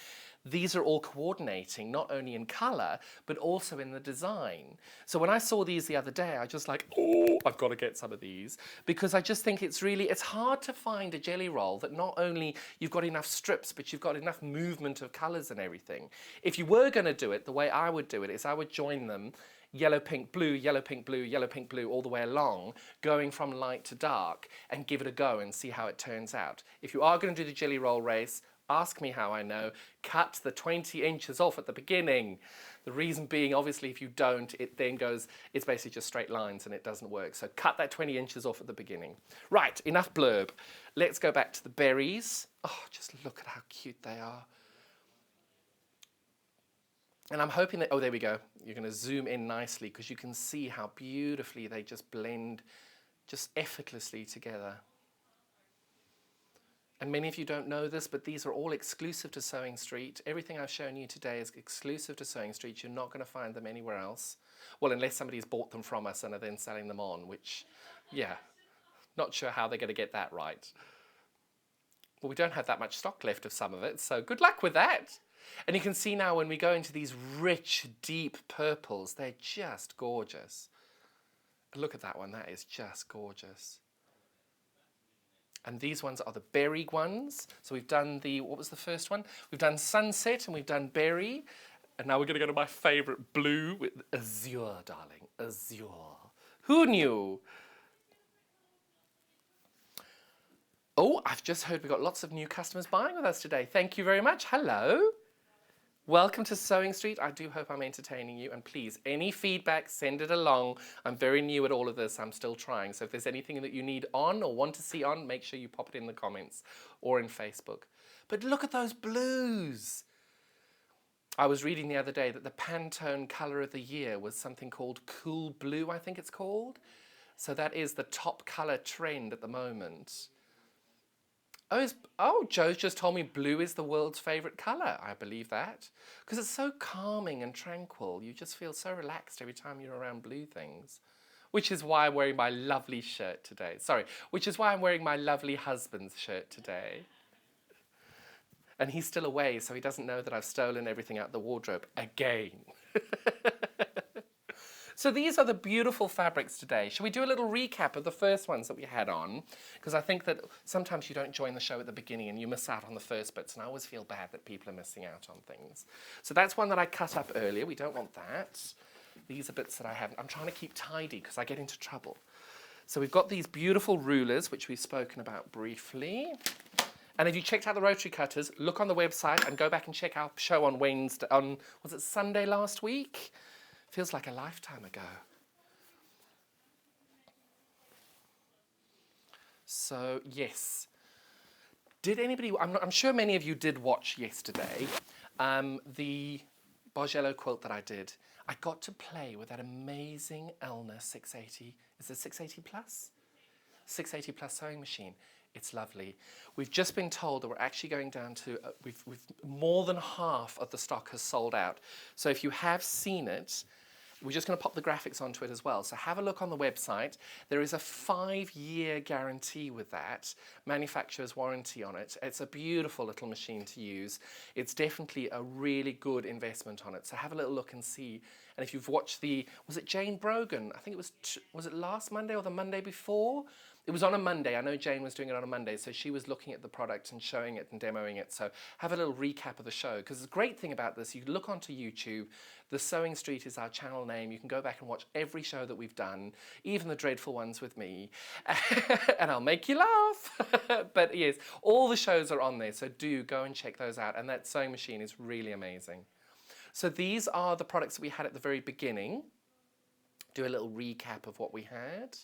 [SPEAKER 1] these are all coordinating, not only in colour, but also in the design. So when I saw these the other day, I just like, oh, I've got to get some of these. Because I just think it's hard to find a jelly roll that not only you've got enough strips, but you've got enough movement of colours and everything. If you were going to do it, the way I would do it is I would join them yellow, pink, blue, yellow, pink, blue, yellow, pink, blue, all the way along, going from light to dark, and give it a go and see how it turns out. If you are going to do the jelly roll race, ask me how I know. Cut the 20 inches off at the beginning. The reason being, obviously, if you don't, it then goes, it's basically just straight lines and it doesn't work. So cut that 20 inches off at the beginning. Right, enough blurb. Let's go back to the berries. Oh, just look at how cute they are. And I'm hoping that, oh, there we go. You're going to zoom in nicely because you can see how beautifully they just blend just effortlessly together. And many of you don't know this, but these are all exclusive to Sewing Street. Everything I've shown you today is exclusive to Sewing Street. You're not going to find them anywhere else. Well, unless somebody's bought them from us and are then selling them on, which, yeah, not sure how they're going to get that right. Well, we don't have that much stock left of some of it, so good luck with that. And you can see now when we go into these rich, deep purples, they're just gorgeous. Look at that one, that is just gorgeous. And these ones are the berry ones. So we've done the, what was the first one? We've done sunset and we've done berry. And now we're going to go to my favourite blue with azure, darling. Azure. Who knew? Oh, I've just heard we've got lots of new customers buying with us today. Thank you very much. Hello. Welcome to Sewing Street. I do hope I'm entertaining you. And please, any feedback, send it along. I'm very new at all of this. I'm still trying. So if there's anything that you need on or want to see on, make sure you pop it in the comments or in Facebook. But look at those blues. I was reading the other day that the Pantone colour of the year was something called cool blue, I think it's called. So that is the top colour trend at the moment. Oh, Joe's just told me blue is the world's favourite colour. I believe that. Because it's so calming and tranquil. You just feel so relaxed every time you're around blue things. Which is why I'm wearing my lovely shirt today. Sorry, which is why I'm wearing my lovely husband's shirt today. And he's still away, so he doesn't know that I've stolen everything out the wardrobe again. So these are the beautiful fabrics today. Shall we do a little recap of the first ones that we had on? Because I think that sometimes you don't join the show at the beginning and you miss out on the first bits, and I always feel bad that people are missing out on things. So that's one that I cut up earlier. We don't want that. These are bits that I haven't. I'm trying to keep tidy because I get into trouble. So we've got these beautiful rulers, which we've spoken about briefly. And if you checked out the rotary cutters, look on the website and go back and check our show on Wednesday, was it Sunday last week? Feels like a lifetime ago. So, yes. Did anybody, I'm sure many of you did watch yesterday, the Bargello quilt that I did. I got to play with that amazing Elna 680, is it 680 plus? 680 plus sewing machine. It's lovely. We've just been told that we're actually going down to, we've more than half of the stock has sold out. So if you have seen it, we're just going to pop the graphics onto it as well. So have a look on the website. There is a 5-year guarantee with that, manufacturer's warranty on it. It's a beautiful little machine to use. It's definitely a really good investment on it. So have a little look and see. And if you've watched was it Jane Brogan? I think it was it last Monday or the Monday before? It was on a Monday. I know Jane was doing it on a Monday, so she was looking at the product and showing it and demoing it. So have a little recap of the show, because the great thing about this, you look onto YouTube, The Sewing Street is our channel name. You can go back and watch every show that we've done, even the dreadful ones with me, and I'll make you laugh. But yes, all the shows are on there, so do go and check those out. And that sewing machine is really amazing. So these are the products that we had at the very beginning. Do a little recap of what we had.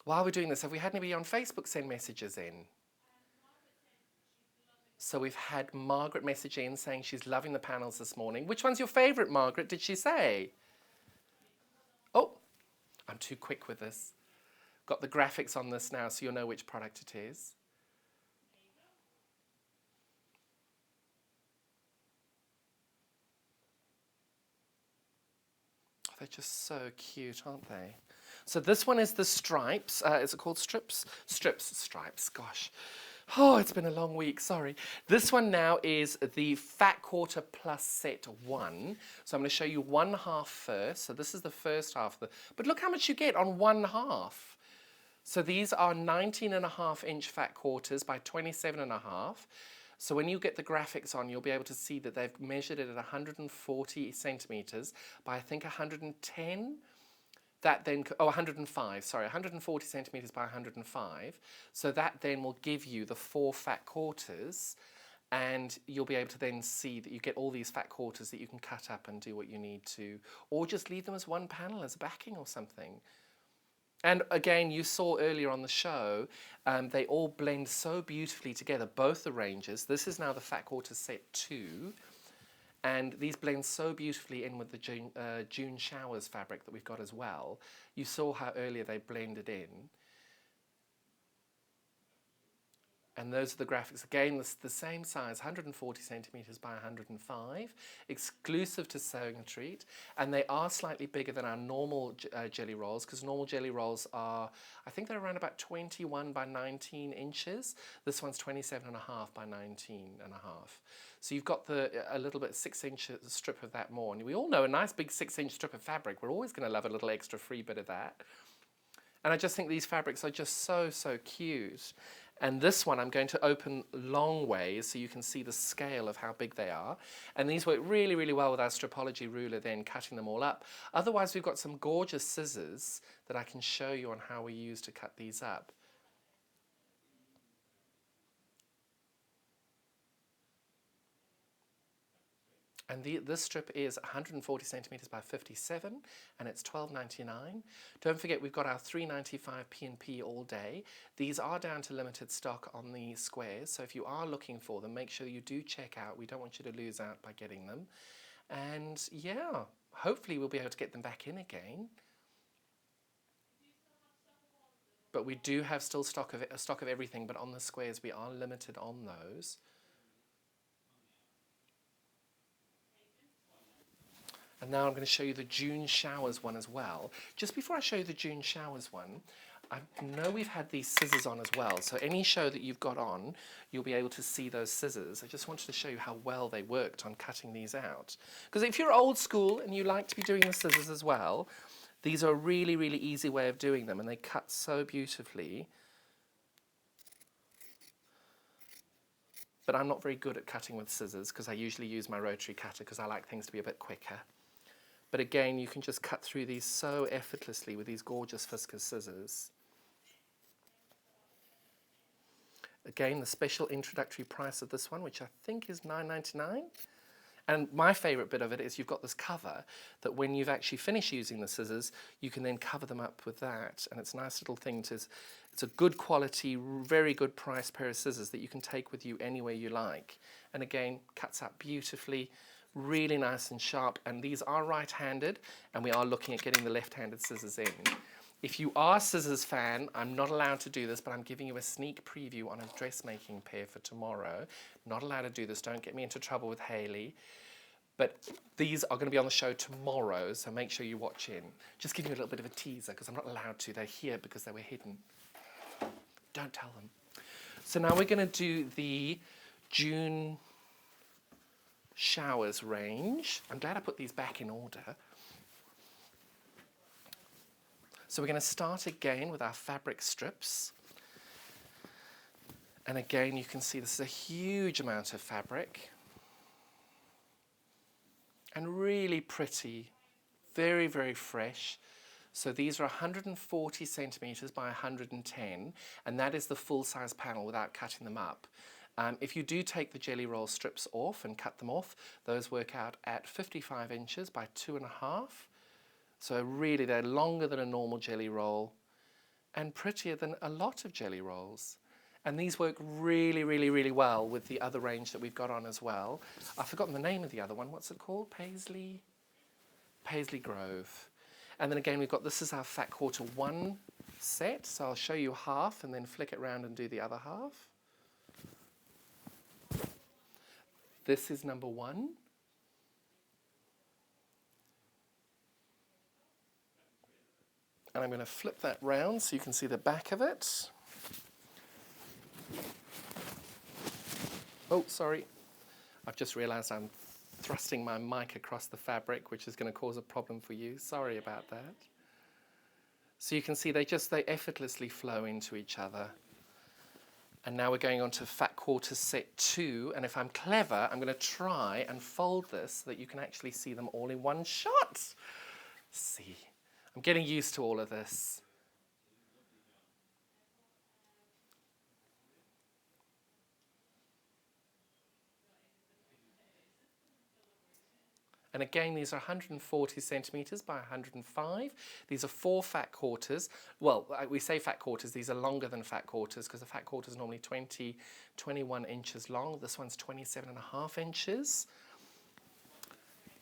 [SPEAKER 1] While we're doing this, have we had anybody on Facebook send messages in? So we've had Margaret message in saying she's loving the panels this morning. Which one's your favourite, Margaret, did she say? Oh, I'm too quick with this. Got the graphics on this now so you'll know which product it is. Oh, they're just so cute, aren't they? So this one is the stripes. Is it called strips? Stripes, gosh. Oh, it's been a long week, sorry. This one now is the Fat Quarter Plus Set 1. So I'm going to show you one half first. So this is the first half. But look how much you get on one half. So these are 19.5-inch fat quarters by 27.5. So when you get the graphics on, you'll be able to see that they've measured it at 140 centimetres by, I think, 110. That then, 105, sorry, 140 centimetres by 105. So that then will give you the 4 fat quarters, and you'll be able to then see that you get all these fat quarters that you can cut up and do what you need to, or just leave them as one panel as a backing or something. And again, you saw earlier on the show, they all blend so beautifully together, both the ranges. This is now the Fat Quarters Set 2. And these blend so beautifully in with the June Showers fabric that we've got as well. You saw how earlier they blended in. And those are the graphics. Again, the same size, 140 centimetres by 105, exclusive to Sewing a Treat. And they are slightly bigger than our normal jelly rolls, because normal jelly rolls are, I think they're around about 21 by 19 inches. This one's 27.5 by 19.5. So you've got a little bit 6-inch strip of that more. And we all know a nice big 6-inch strip of fabric. We're always going to love a little extra free bit of that. And I just think these fabrics are just so, so cute. And this one I'm going to open long ways so you can see the scale of how big they are. And these work really, really well with our Stripology ruler then, cutting them all up. Otherwise, we've got some gorgeous scissors that I can show you on how we use to cut these up. And this strip is 140 centimetres by 57, and it's $12.99. Don't forget, we've got our $3.95 P&P all day. These are down to limited stock on the squares, so if you are looking for them, make sure you do check out. We don't want you to lose out by getting them. And yeah, hopefully we'll be able to get them back in again. But we do have still stock of everything, but on the squares we are limited on those. And now I'm going to show you the June Showers one as well. Just before I show you the June Showers one, I know we've had these scissors on as well. So any show that you've got on, you'll be able to see those scissors. I just wanted to show you how well they worked on cutting these out. Because if you're old school and you like to be doing the scissors as well, these are a really, really easy way of doing them, and they cut so beautifully. But I'm not very good at cutting with scissors because I usually use my rotary cutter because I like things to be a bit quicker. But again, you can just cut through these so effortlessly with these gorgeous Fiskars scissors. Again, the special introductory price of this one, which I think is $9.99. And my favourite bit of it is you've got this cover that when you've actually finished using the scissors, you can then cover them up with that. And it's a nice little thing it's a good quality, very good price pair of scissors that you can take with you anywhere you like. And again, cuts up beautifully. Really nice and sharp, and these are right-handed, and we are looking at getting the left-handed scissors in. If you are a scissors fan, I'm not allowed to do this, but I'm giving you a sneak preview on a dressmaking pair for tomorrow. Not allowed to do this. Don't get me into trouble with Hayley. But these are going to be on the show tomorrow, so make sure you watch in. Just giving you a little bit of a teaser, because I'm not allowed to. They're here because they were hidden. Don't tell them. So now we're going to do the June showers range. I'm glad I put these back in order. So we're going to start again with our fabric strips. And again, you can see this is a huge amount of fabric. And really pretty, very, very fresh. So these are 140 centimetres by 110, and that is the full-size panel without cutting them up. If you do take the jelly roll strips off and cut them off, those work out at 55 inches by 2.5. So really they're longer than a normal jelly roll and prettier than a lot of jelly rolls. And these work really, really, really well with the other range that we've got on as well. I've forgotten the name of the other one. What's it called? Paisley Grove. And then again, we've got, this is our fat quarter 1 set. So I'll show you half and then flick it around and do the other half. This is number 1. And I'm going to flip that round so you can see the back of it. Oh, sorry. I've just realized I'm thrusting my mic across the fabric, which is going to cause a problem for you. Sorry about that. So you can see they effortlessly flow into each other. And now we're going on to fat quarter set 2. And if I'm clever, I'm going to try and fold this so that you can actually see them all in one shot. See, I'm getting used to all of this. And again, these are 140 centimetres by 105. These are 4 fat quarters. Well, we say fat quarters, these are longer than fat quarters because the fat quarter is normally 21 inches long. This one's 27.5 inches.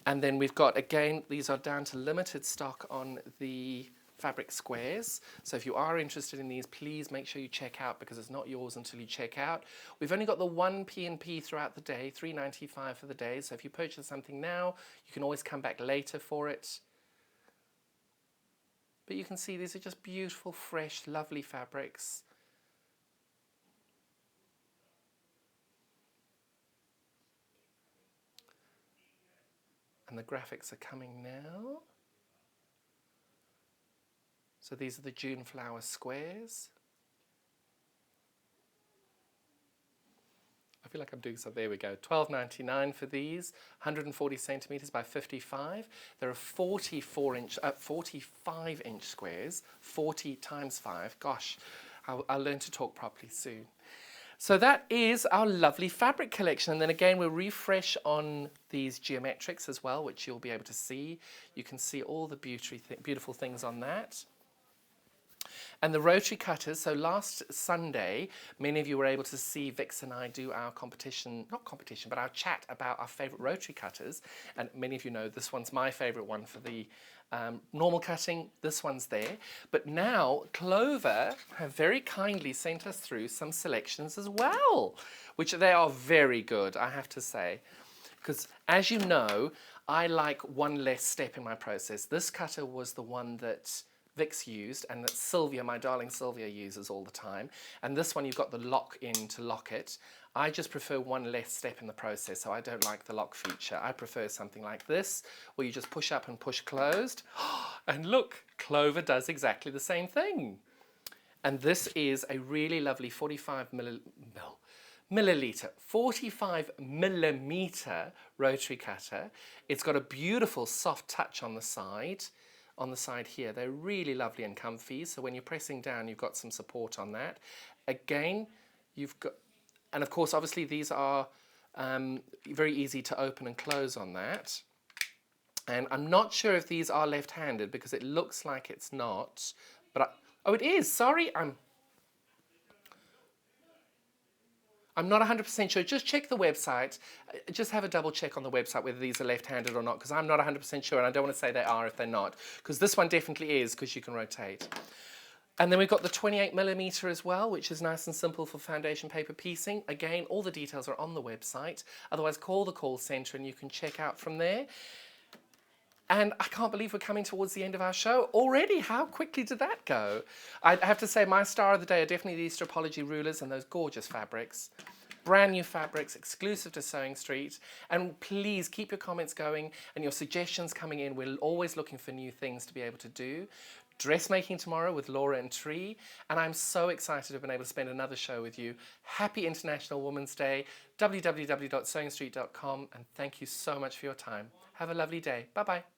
[SPEAKER 1] And then we've got, again, these are down to limited stock on the fabric squares. So if you are interested in these, please make sure you check out because it's not yours until you check out. We've only got the 1 P&P throughout the day, $3.95 for the day. So if you purchase something now, you can always come back later for it. But you can see these are just beautiful, fresh, lovely fabrics. And the graphics are coming now. So these are the June flower squares. I feel like I'm doing something. There we go. $12.99 for these, 140 centimetres by 55. There are 45-inch squares, 40 times 5. Gosh, I'll learn to talk properly soon. So that is our lovely fabric collection. And then again, we'll refresh on these geometrics as well, which you'll be able to see. You can see all the beautiful things on that. And the rotary cutters, so last Sunday, many of you were able to see Vix and I do our but our chat about our favourite rotary cutters. And many of you know this one's my favourite one for the normal cutting. This one's there. But now Clover have very kindly sent us through some selections as well, which they are very good, I have to say. Because as you know, I like one less step in my process. This cutter was the one that Vix used and that Sylvia, my darling Sylvia, uses all the time. And this one, you've got the lock in to lock it. I just prefer one less step in the process, so I don't like the lock feature. I prefer something like this, where you just push up and push closed. And look, Clover does exactly the same thing. And this is a really lovely 45 millimeter rotary cutter. It's got a beautiful soft touch on the side. On the side here, they're really lovely and comfy. So when you're pressing down, you've got some support on that. Again, you've got, and of course, obviously these are very easy to open and close on that. And I'm not sure if these are left-handed because it looks like it's not. But oh, it is. Sorry, I'm not 100% sure. Just check the website. Just have a double check on the website whether these are left-handed or not, because I'm not 100% sure, and I don't want to say they are if they're not, because this one definitely is, because you can rotate. And then we've got the 28mm as well, which is nice and simple for foundation paper piecing. Again, all the details are on the website. Otherwise, call the call centre and you can check out from there. And I can't believe we're coming towards the end of our show already. How quickly did that go? I have to say my star of the day are definitely these Stripology rulers and those gorgeous fabrics. Brand new fabrics, exclusive to Sewing Street. And please keep your comments going and your suggestions coming in. We're always looking for new things to be able to do. Dressmaking tomorrow with Laura and Tree. And I'm so excited to have been able to spend another show with you. Happy International Women's Day. www.sewingstreet.com. And thank you so much for your time. Have a lovely day. Bye-bye.